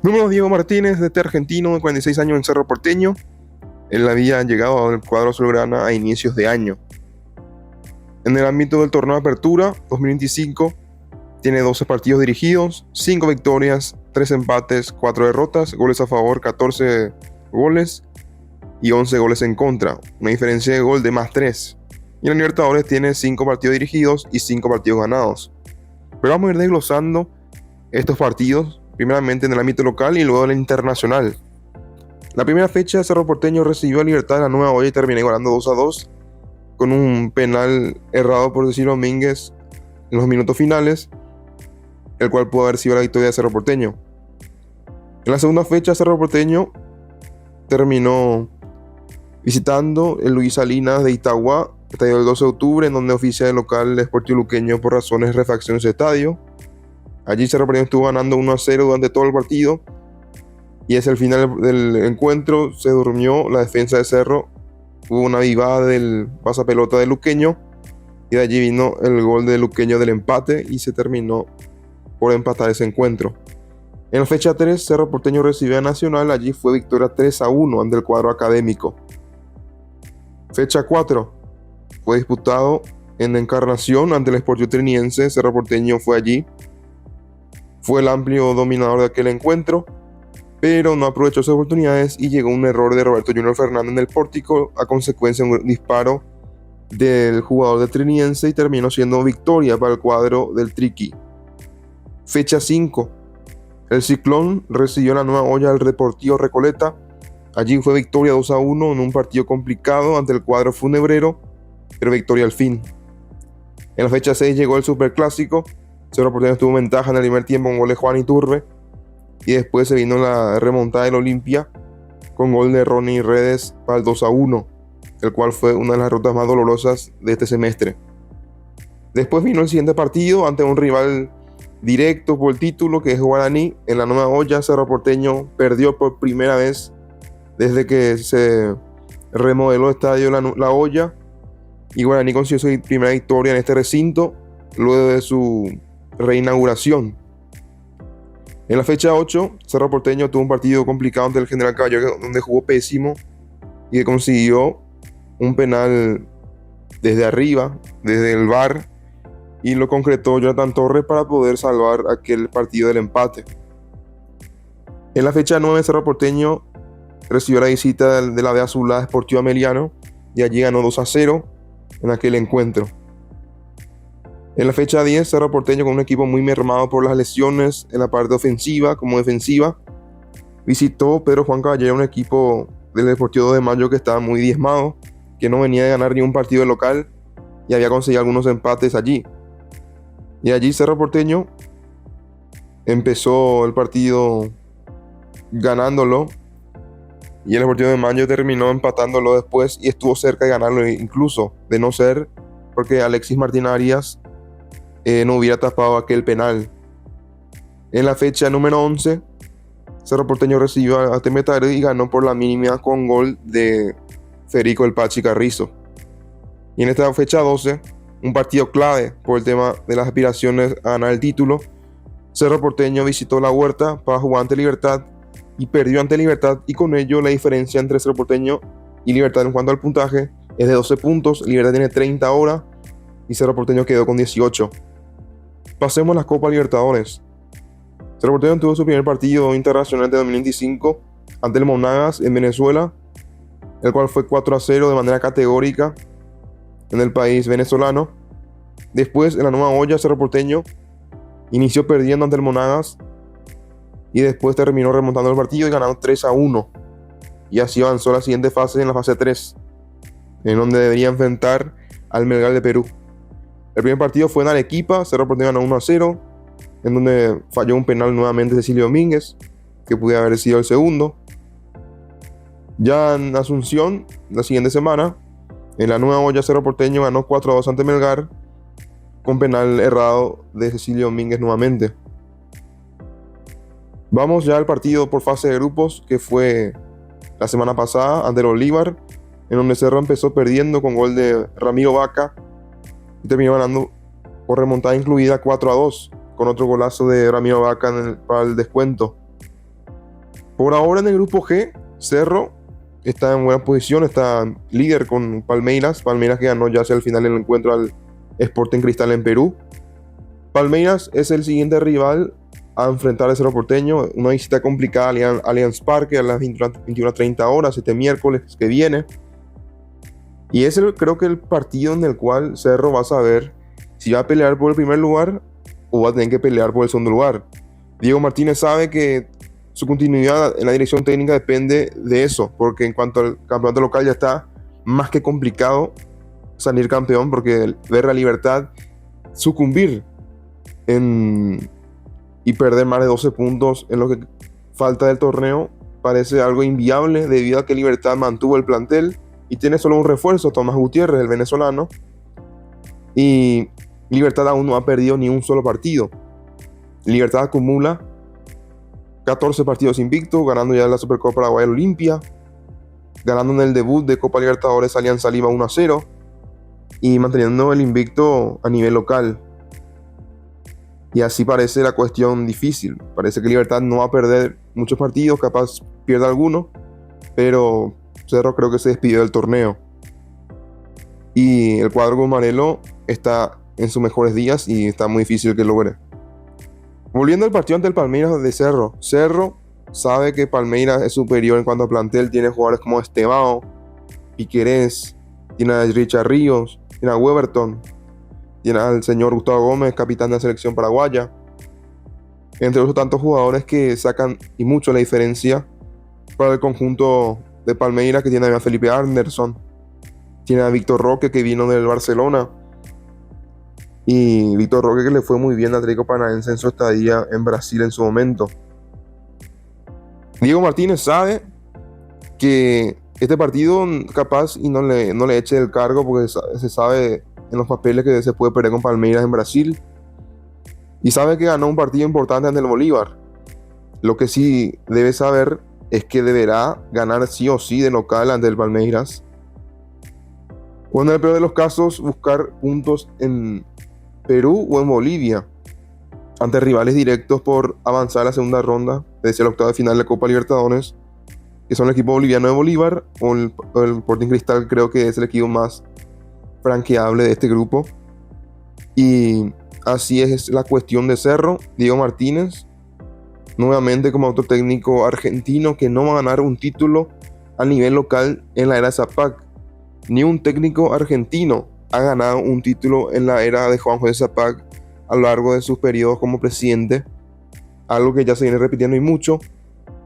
Número Diego Martínez, DT argentino de 46 años en Cerro Porteño. Él había llegado al cuadro azulgrana a inicios de año. En el ámbito del torneo de apertura 2025, tiene 12 partidos dirigidos, 5 victorias, 3 empates, 4 derrotas, goles a favor, 14 goles y 11 goles en contra, una diferencia de gol de +3. Y en el Libertadores tiene 5 partidos dirigidos y 5 partidos ganados. Pero vamos a ir desglosando estos partidos, primeramente en el ámbito local y luego en el internacional. La primera fecha, Cerro Porteño recibió a Libertad en la Nueva Olla y terminó ganando 2-2 con un penal errado por Cecilio Domínguez en los minutos finales, el cual pudo haber sido la victoria de Cerro Porteño. En la segunda fecha, Cerro Porteño terminó visitando el Luis Salinas de Itagua, estadio del 12 de octubre, en donde oficia el local Sportivo Luqueño por razones de refacción de ese estadio. Allí Cerro Porteño estuvo ganando 1-0 durante todo el partido, y hacia el final del encuentro se durmió la defensa de Cerro. Hubo una vivada del pasapelota de Luqueño, y de allí vino el gol de Luqueño del empate y se terminó por empatar ese encuentro. En la fecha 3, Cerro Porteño recibió a Nacional. Allí fue victoria 3-1 ante el cuadro académico. Fecha 4 fue disputado en Encarnación ante el Sportivo Triniense. Cerro Porteño fue allí. Fue el amplio dominador de aquel encuentro, pero no aprovechó sus oportunidades y llegó un error de Roberto Junior Fernández en el pórtico a consecuencia de un disparo del jugador de Triniense, y terminó siendo victoria para el cuadro del Triqui. Fecha 5. El Ciclón recibió la Nueva Olla al Deportivo Recoleta. Allí fue victoria 2-1 en un partido complicado ante el cuadro funebrero, pero victoria al fin. En la fecha 6 llegó el Superclásico. Cerro Porteño tuvo ventaja en el primer tiempo con gol de Juan Iturbe, y después se vino la remontada del Olimpia con gol de Ronnie Redes para el 2-1, el cual fue una de las derrotas más dolorosas de este semestre. Después vino el siguiente partido ante un rival directo por el título, que es Guaraní, en la Nueva Olla. Cerro Porteño perdió por primera vez desde que se remodeló el estadio La Olla, y Guaraní consiguió su primera victoria en este recinto luego de su reinauguración. En la fecha 8, Cerro Porteño tuvo un partido complicado ante el General Caballo, donde jugó pésimo y que consiguió un penal desde arriba, desde el VAR, y lo concretó Jonathan Torres para poder salvar aquel partido del empate. En la fecha 9, Cerro Porteño recibió la visita de la B Azulada Sportivo Ameliano, y allí ganó 2-0 en aquel encuentro. En la fecha 10, Cerro Porteño, con un equipo muy mermado por las lesiones en la parte ofensiva como defensiva, visitó Pedro Juan Caballero, un equipo del Deportivo de Mayo que estaba muy diezmado, que no venía de ganar ni un partido local y había conseguido algunos empates allí. Y allí Cerro Porteño empezó el partido ganándolo, y el Deportivo de Mayo terminó empatándolo después, y estuvo cerca de ganarlo, incluso de no ser porque Alexis Martín Arias no hubiera tapado aquel penal. En la fecha número 11, Cerro Porteño recibió a Temetare y ganó por la mínima con gol de Federico El Pachi Carrizo. Y en esta fecha 12, un partido clave por el tema de las aspiraciones a ganar el título, Cerro Porteño visitó La Huerta para jugar ante Libertad y perdió ante Libertad, y con ello la diferencia entre Cerro Porteño y Libertad en cuanto al puntaje es de 12 puntos. Libertad tiene 30 ahora y Cerro Porteño quedó con 18. Pasemos a las Copas Libertadores. Cerro Porteño tuvo su primer partido internacional de 2025 ante el Monagas en Venezuela, el cual fue 4-0 de manera categórica en el país venezolano. Después, en la Nueva Olla, Cerro Porteño inició perdiendo ante el Monagas y después terminó remontando el partido y ganando 3-1. Y así avanzó a la siguiente fase, en la fase 3, en donde debería enfrentar al Melgar de Perú. El primer partido fue en Arequipa. Cerro Porteño ganó 1-0, en donde falló un penal nuevamente Cecilio Domínguez, que pudiera haber sido el segundo. Ya en Asunción, la siguiente semana, en la Nueva Olla, Cerro Porteño ganó 4-2 ante Melgar, con penal errado de Cecilio Domínguez nuevamente. Vamos ya al partido por fase de grupos, que fue la semana pasada ante el Bolívar, en donde Cerro empezó perdiendo con gol de Ramiro Vaca y terminó ganando por remontada incluida 4-2, con otro golazo de Ramiro Vaca para el descuento. Por ahora en el grupo G, Cerro está en buena posición, está líder con Palmeiras que ganó ya hacia el final el encuentro al Sporting Cristal en Perú. Palmeiras es el siguiente rival a enfrentar a Cerro Porteño, una visita complicada al Allianz Parque a las 21:30 horas, este miércoles que viene. Y es creo que el partido en el cual Cerro va a saber si va a pelear por el primer lugar o va a tener que pelear por el segundo lugar. Diego Martínez sabe que su continuidad en la dirección técnica depende de eso, porque en cuanto al campeonato local ya está más que complicado salir campeón, porque ver la Libertad sucumbir y perder más de 12 puntos en lo que falta del torneo parece algo inviable, debido a que Libertad mantuvo el plantel y tiene solo un refuerzo, Tomás Gutiérrez, el venezolano, y Libertad aún no ha perdido ni un solo partido. Libertad acumula 14 partidos invictos, ganando ya la Supercopa Paraguay Olimpia, ganando en el debut de Copa Libertadores Alianza Lima 1-0 y manteniendo el invicto a nivel local. Y así parece la cuestión difícil. Parece que Libertad no va a perder muchos partidos, capaz pierda alguno, pero Cerro creo que se despidió del torneo. Y el cuadro Gomarelo está en sus mejores días y está muy difícil que logre. Volviendo al partido ante el Palmeiras de Cerro. Cerro sabe que Palmeiras es superior en cuanto a plantel. Tiene jugadores como Estevao, Piquerés, tiene a Richard Ríos, tiene a Weberton, tiene al señor Gustavo Gómez, capitán de la selección paraguaya. Entre otros tantos jugadores que sacan y mucho la diferencia para el conjunto de Palmeiras, que tiene a Felipe Anderson, tiene a Víctor Roque, que vino del Barcelona. Y Víctor Roque, que le fue muy bien a Atlético Paranaense en su estadía en Brasil en su momento. Diego Martínez sabe que este partido capaz y no le eche del cargo, porque se sabe en los papeles que se puede perder con Palmeiras en Brasil. Y sabe que ganó un partido importante ante el Bolívar. Lo que sí debe saber es que deberá ganar sí o sí de local ante el Palmeiras. O en el peor de los casos, buscar puntos en Perú o en Bolivia ante rivales directos por avanzar a la segunda ronda, es decir, la octava de final de Copa Libertadores, que son el equipo boliviano de Bolívar o el Sporting Cristal. Creo que es el equipo más franqueable de este grupo. Y así es la cuestión de Cerro. Diego Martínez, nuevamente como otro técnico argentino, que no va a ganar un título a nivel local en la era Zapac. Ni un técnico argentino ha ganado un título en la era de Juan José Zapac a lo largo de sus periodos como presidente, algo que ya se viene repitiendo y mucho.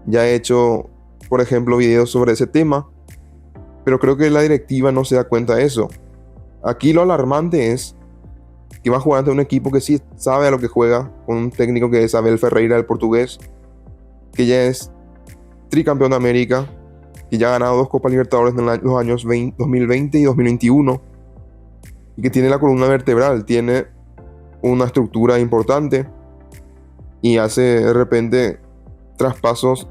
Ya he hecho, por ejemplo, videos sobre ese tema, pero creo que la directiva no se da cuenta de eso. Aquí lo alarmante es que va a jugar ante un equipo que sí sabe a lo que juega, con un técnico que es Abel Ferreira, el portugués, que ya es tricampeón de América, que ya ha ganado 2 Copas Libertadores en los años 2020 y 2021, y que tiene la columna vertebral, tiene una estructura importante y hace de repente traspasos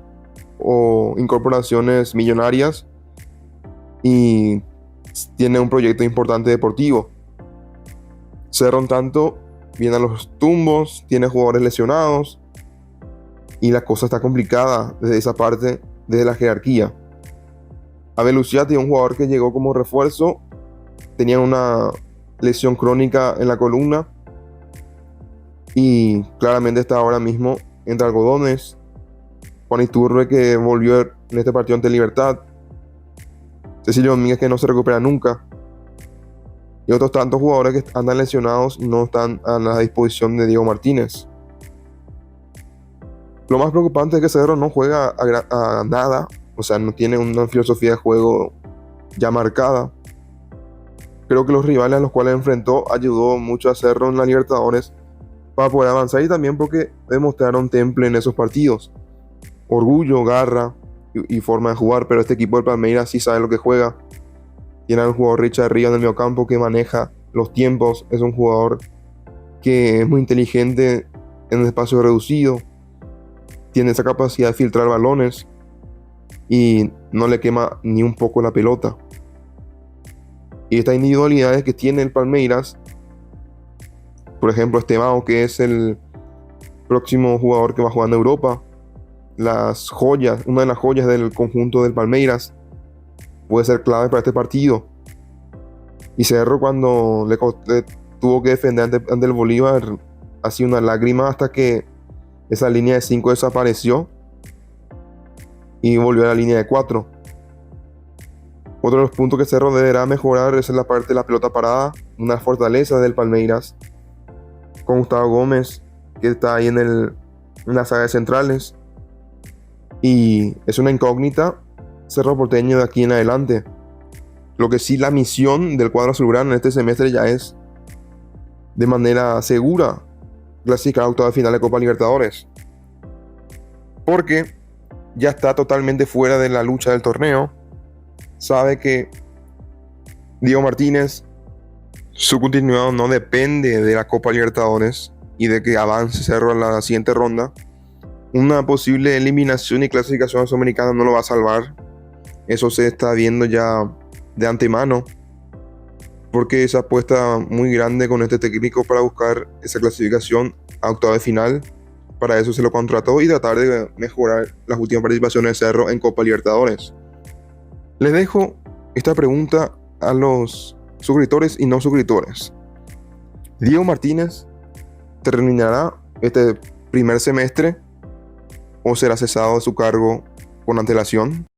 o incorporaciones millonarias y tiene un proyecto importante deportivo. Cerro, en tanto, viene a los tumbos, tiene jugadores lesionados y la cosa está complicada desde esa parte, desde la jerarquía. Abel Luciati, un jugador que llegó como refuerzo, tenía una lesión crónica en la columna y claramente está ahora mismo entre algodones. Juan Iturbe, que volvió en este partido ante Libertad. Cecilio Domínguez, que no se recupera nunca. Y otros tantos jugadores que andan lesionados y no están a la disposición de Diego Martínez. Lo más preocupante es que Cerro no juega a nada, o sea, no tiene una filosofía de juego ya marcada. Creo que los rivales a los cuales enfrentó ayudó mucho a Cerro en la Libertadores para poder avanzar, y también porque demostraron temple en esos partidos. Orgullo, garra y forma de jugar, pero este equipo del Palmeiras sí sabe lo que juega. Tiene al jugador Richard Ríos en el mediocampo, que maneja los tiempos, es un jugador que es muy inteligente en el espacio reducido, tiene esa capacidad de filtrar balones y no le quema ni un poco la pelota. Y estas individualidades que tiene el Palmeiras, por ejemplo Estevao, que es el próximo jugador que va a jugar en Europa, una de las joyas del conjunto del Palmeiras. Puede ser clave para este partido. Y Cerro, cuando le tuvo que defender ante el Bolívar, ha sido una lágrima hasta que esa línea de 5 desapareció y volvió a la línea de 4. Otro de los puntos que Cerro deberá mejorar es en la parte de la pelota parada, una fortaleza del Palmeiras, con Gustavo Gómez, que está ahí en las saga de centrales. Y es una incógnita Cerro Porteño de aquí en adelante. Lo que sí, la misión del cuadro azulgrana en este semestre ya es de manera segura clasificar a octavos de final de Copa Libertadores, porque ya está totalmente fuera de la lucha del torneo. Sabe que Diego Martínez, su continuidad no depende de la Copa Libertadores y de que avance Cerro a la siguiente ronda. Una posible eliminación y clasificación a Sudamericana no lo va a salvar. Eso se está viendo ya de antemano, porque se apuesta muy grande con este técnico para buscar esa clasificación a octavos de final. Para eso se lo contrató y tratar de mejorar las últimas participaciones de Cerro en Copa Libertadores. Les dejo esta pregunta a los suscriptores y no suscriptores. ¿Diego Martínez terminará este primer semestre o será cesado de su cargo con antelación?